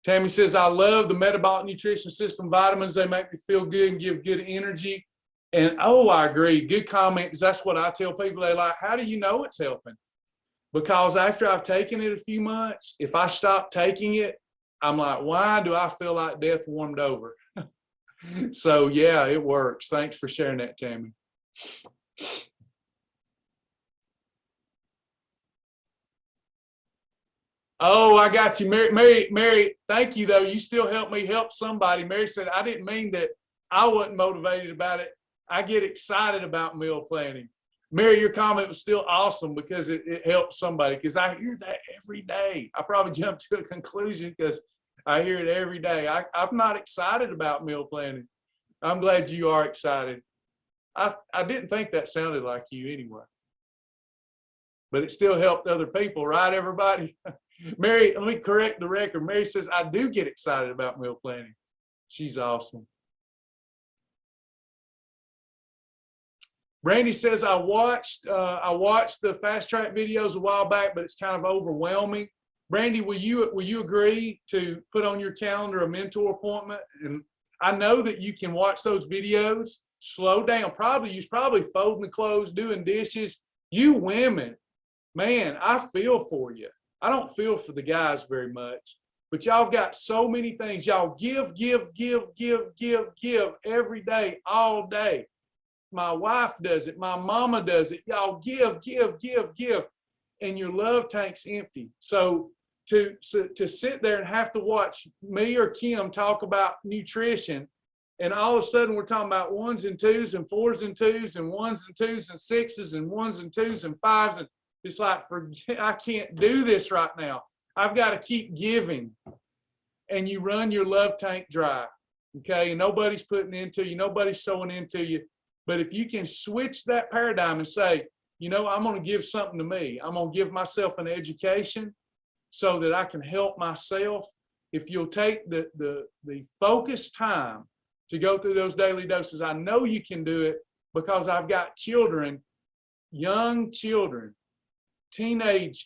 Tammy says, I love the Metabolic Nutrition System vitamins. They make me feel good and give good energy. And I agree. Good comment, because that's what I tell people. They're like, how do you know it's helping? Because after I've taken it a few months, if I stop taking it, I'm like, why do I feel like death warmed over? So yeah, it works. Thanks for sharing that, Tammy. Oh, I got you. Mary, thank you, though. You still helped me help somebody. Mary said, I didn't mean that I wasn't motivated about it. I get excited about meal planning. Mary, your comment was still awesome because it helps somebody, because I hear that every day. I probably jumped to a conclusion because I hear it every day. I'm not excited about meal planning. I'm glad you are excited. I didn't think that sounded like you anyway. But it still helped other people, right, everybody? Mary, let me correct the record. Mary says, I do get excited about meal planning. She's awesome. Brandy says, I watched the fast track videos a while back, but it's kind of overwhelming. Brandy, will you agree to put on your calendar a mentor appointment? And I know that you can watch those videos, slow down. You're probably folding the clothes, doing dishes. You women, man, I feel for you. I don't feel for the guys very much, but y'all have got so many things. Y'all give every day, all day. My wife does it. My mama does it. Y'all give. And your love tank's empty. So to sit there and have to watch me or Kim talk about nutrition, and all of a sudden we're talking about 1s and 2s and 4s and 2s and 1s and 2s and 6s and 1s and 2s and 5s, and it's like, I can't do this right now. I've got to keep giving. And you run your love tank dry, okay? And nobody's putting into you, nobody's sowing into you. But if you can switch that paradigm and say, you know, I'm going to give something to me. I'm going to give myself an education so that I can help myself. If you'll take the focused time to go through those daily doses, I know you can do it because I've got children, young children,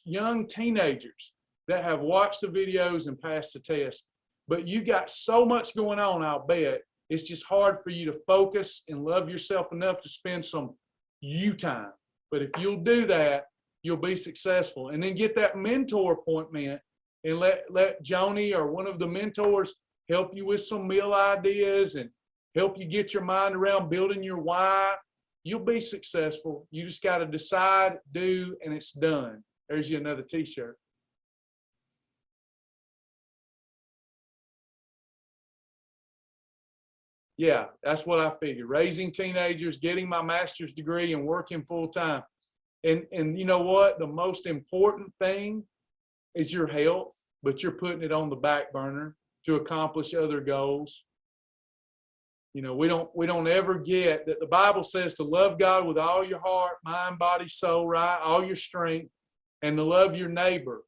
young teenagers that have watched the videos and passed the test. But you got so much going on, I'll bet. It's just hard for you to focus and love yourself enough to spend some you time. But if you'll do that, you'll be successful. And then get that mentor appointment and let Joni or one of the mentors help you with some meal ideas and help you get your mind around building your why. You'll be successful. You just got to decide, do, and it's done. There's you another t-shirt. Yeah, that's what I figured. Raising teenagers, getting my master's degree, and working full time. And you know what? The most important thing is your health, but you're putting it on the back burner to accomplish other goals. You know, we don't ever get that the Bible says to love God with all your heart, mind, body, soul, right? All your strength, and to love your neighbor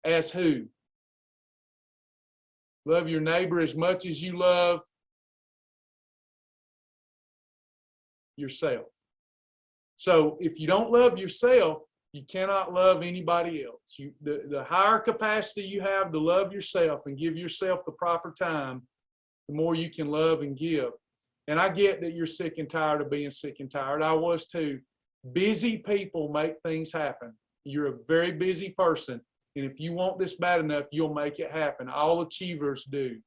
as who? Love your neighbor as much as you love yourself. So if you don't love yourself, you cannot love anybody else. The higher capacity you have to love yourself and give yourself the proper time, the more you can love and give. And I get that you're sick and tired of being sick and tired. I was too. Busy people make things happen. You're a very busy person. And if you want this bad enough, you'll make it happen. All achievers do.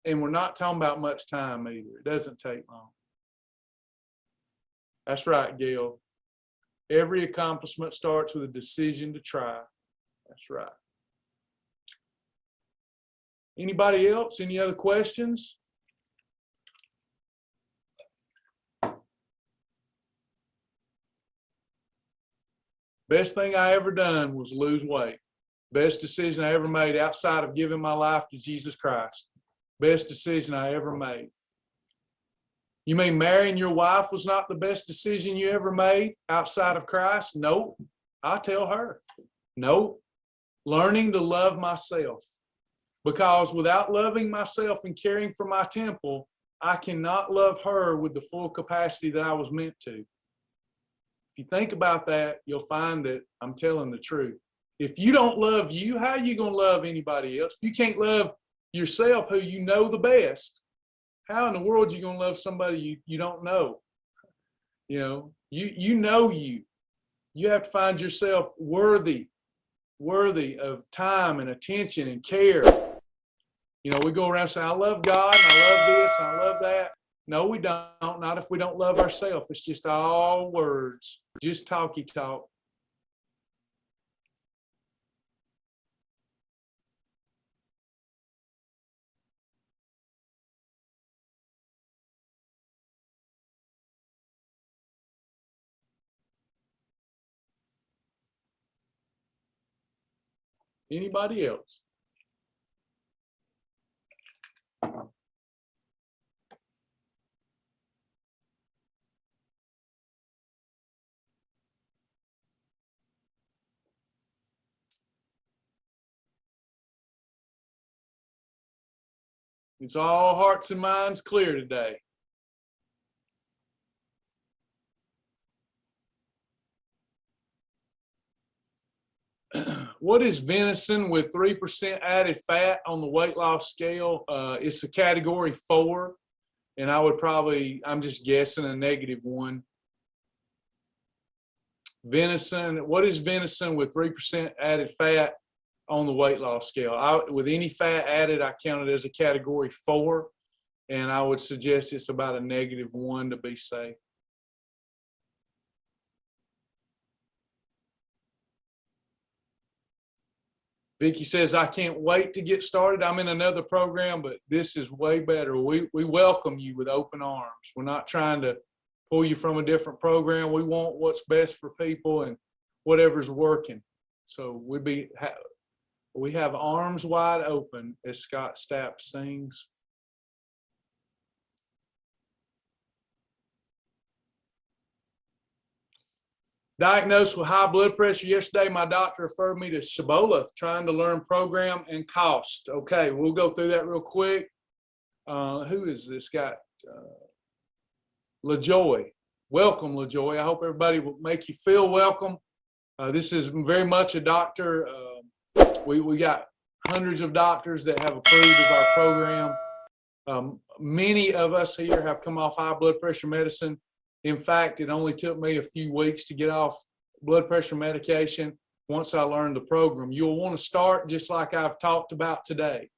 And we're not talking about much time either. It doesn't take long. That's right, Gail. Every accomplishment starts with a decision to try. That's right. Anybody else? Any other questions? Best thing I ever done was lose weight. Best decision I ever made outside of giving my life to Jesus Christ. Best decision I ever made. You mean marrying your wife was not the best decision you ever made outside of Christ? Nope. I tell her. Nope. Learning to love myself. Because without loving myself and caring for my temple, I cannot love her with the full capacity that I was meant to. If you think about that, you'll find that I'm telling the truth. If you don't love you, how are you going to love anybody else? If you can't love yourself, who you know the best, how in the world are you going to love somebody you don't know? You know, you know you. You have to find yourself worthy of time and attention and care. You know, we go around saying, I love God, and I love this, and I love that. No, we don't. Not if we don't love ourselves. It's just all words, just talky talk. Anybody else? It's all hearts and minds clear today. What is venison with 3% added fat on the weight loss scale? It's a category 4. And I would probably, I'm just guessing, a -1. Venison, what is venison with 3% added fat on the weight loss scale? With any fat added, I count it as a category 4, and I would suggest it's about a -1 to be safe. Vicky says, I can't wait to get started. I'm in another program, but this is way better. We welcome you with open arms. We're not trying to pull you from a different program. We want what's best for people and whatever's working. So we have arms wide open, as Scott Stapp sings. Diagnosed with high blood pressure yesterday. My doctor referred me to Shibboleth, trying to learn program and cost. Okay, we'll go through that real quick. Who is this guy? LaJoy. Welcome, LaJoy. I hope everybody will make you feel welcome. This is very much a doctor. We got hundreds of doctors that have approved of our program. Many of us here have come off high blood pressure medicine. In fact, it only took me a few weeks to get off blood pressure medication once I learned the program. You'll want to start just like I've talked about today,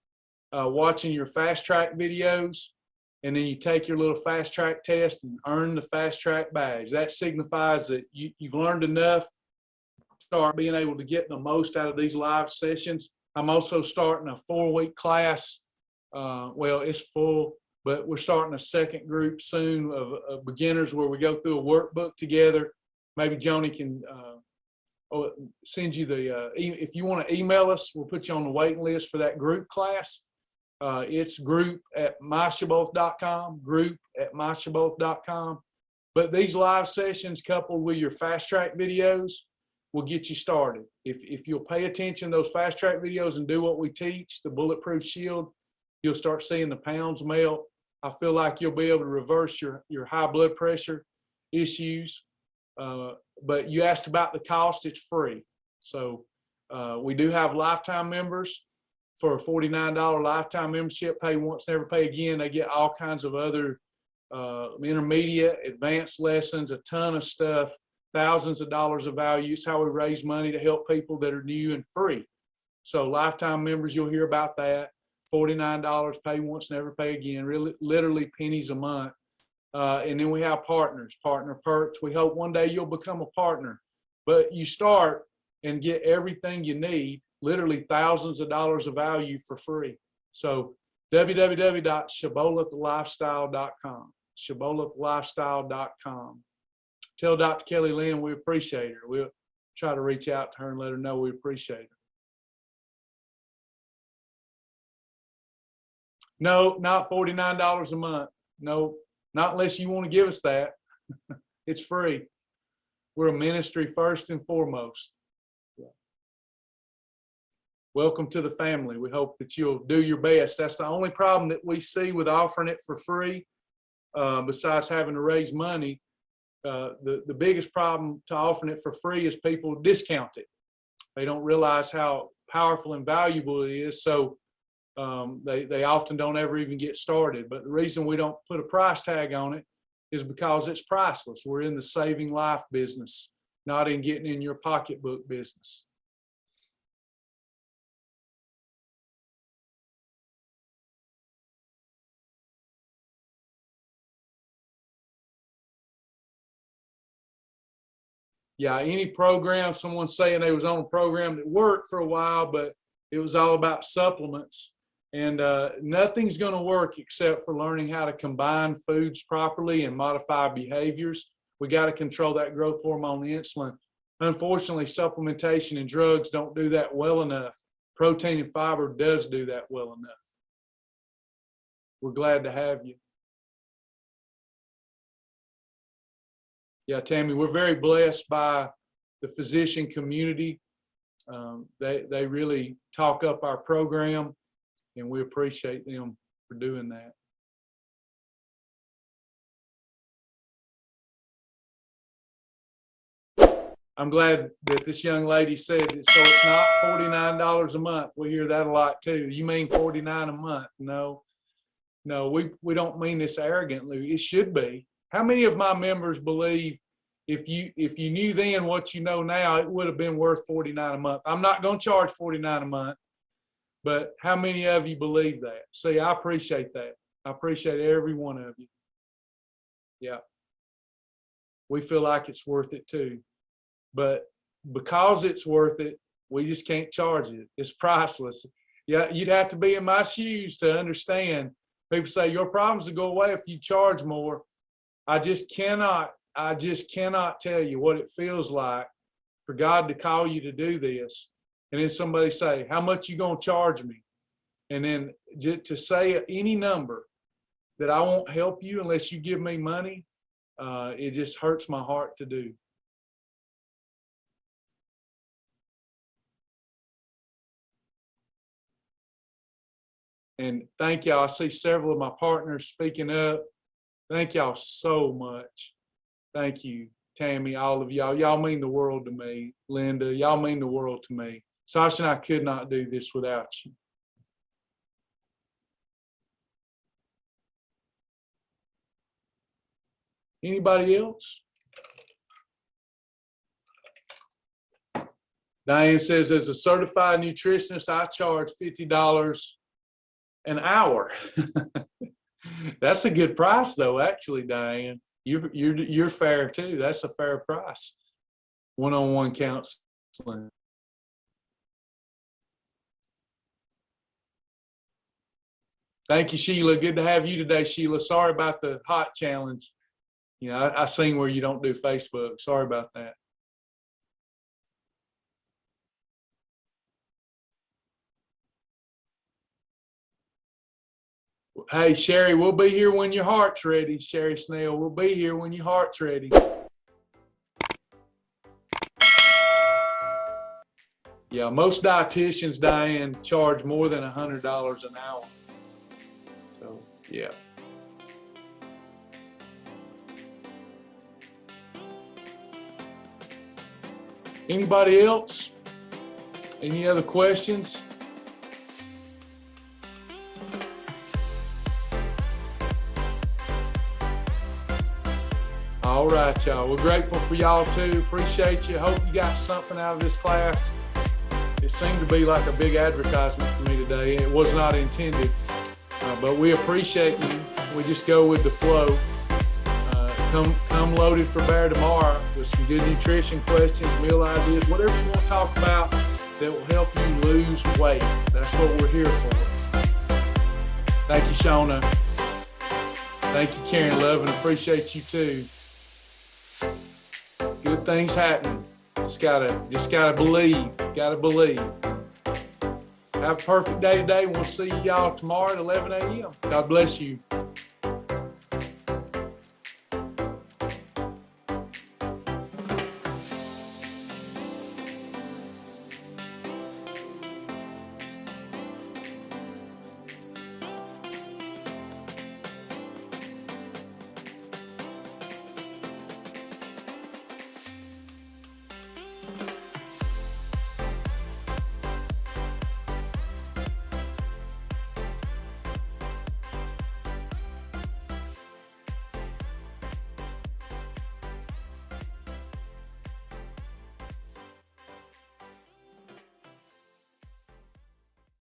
watching your fast track videos, and then you take your little fast track test and earn the fast track badge. That signifies that you've learned enough to start being able to get the most out of these live sessions. I'm also starting a 4-week class. Well, it's full, but we're starting a second group soon of beginners where we go through a workbook together. Maybe Joni can send you the, if you want to email us, we'll put you on the waiting list for that group class. It's group@myshibboleth.com, group@myshibboleth.com. But these live sessions coupled with your fast track videos will get you started. If you'll pay attention to those fast track videos and do what we teach, the Bulletproof Shield, you'll start seeing the pounds melt. I feel like you'll be able to reverse your high blood pressure issues. But you asked about the cost, it's free. So we do have lifetime members. For a $49 lifetime membership, pay once, never pay again. They get all kinds of other intermediate, advanced lessons, a ton of stuff, thousands of dollars of value. It's how we raise money to help people that are new and free. So lifetime members, you'll hear about that. $49, pay once, never pay again, really, literally pennies a month. And then we have partners, partner perks. We hope one day you'll become a partner. But you start and get everything you need, literally thousands of dollars of value for free. So www.shibbolethlifestyle.com, shibbolethlifestyle.com. Tell Dr. Kelly Lynn we appreciate her. We'll try to reach out to her and let her know we appreciate her. No, not $49 a month. No, not unless you want to give us that. It's free. We're a ministry first and foremost. Welcome to the family. We hope that you'll do your best. That's the only problem that we see with offering it for free, besides having to raise money. The biggest problem to offering it for free is people discount it. They don't realize how powerful and valuable it is, so they often don't ever even get started. But the reason we don't put a price tag on it is because it's priceless. We're in the saving life business, not in getting in your pocketbook business. Yeah, any program, someone saying they was on a program that worked for a while, but it was all about supplements. And nothing's going to work except for learning how to combine foods properly and modify behaviors. We got to control that growth hormone, insulin. Unfortunately, supplementation and drugs don't do that well enough. Protein and fiber does do that well enough. We're glad to have you. Yeah, Tammy, we're very blessed by the physician community. They really talk up our program, and we appreciate them for doing that. I'm glad that this young lady said it, so it's not $49 a month. We hear that a lot too. You mean $49 a month? No, No, we don't mean this arrogantly. It should be. How many of my members believe if you knew then what you know now, it would have been worth $49 a month? I'm not going to charge $49 a month, but how many of you believe that? See, I appreciate that. I appreciate every one of you. Yeah. We feel like it's worth it too. But because it's worth it, we just can't charge it. It's priceless. Yeah, you'd have to be in my shoes to understand. People say your problems will go away if you charge more. I just cannot tell you what it feels like for God to call you to do this. And then somebody say, how much you gonna charge me? And then just to say any number that I won't help you unless you give me money, it just hurts my heart to do. And thank y'all. I see several of my partners speaking up. Thank y'all so much. Thank you, Tammy, all of y'all. Y'all mean the world to me. Linda, y'all mean the world to me. Sasha and I could not do this without you. Anybody else? Diane says, as a certified nutritionist, I charge $50 an hour. That's a good price, though. Actually, Diane, you're fair too. That's a fair price. One-on-one counseling. Thank you, Sheila. Good to have you today, Sheila. Sorry about the hot challenge. You know, I seen where you don't do Facebook. Sorry about that. Hey, Sherry, we'll be here when your heart's ready. Sherry Snell, we'll be here when your heart's ready. Yeah, most dietitians, Diane, charge more than $100 an hour. So, yeah. Anybody else? Any other questions? All right, y'all. We're grateful for y'all too. Appreciate you. Hope you got something out of this class. It seemed to be like a big advertisement for me today. It was not intended, but we appreciate you. We just go with the flow. Come loaded for bear tomorrow with some good nutrition questions, meal ideas, whatever you want to talk about that will help you lose weight. That's what we're here for. Thank you, Shona. Thank you, Karen. Love and appreciate you too. Good things happen. Just gotta believe. Gotta believe. Have a perfect day today. We'll see y'all tomorrow at 11 a.m. God bless you.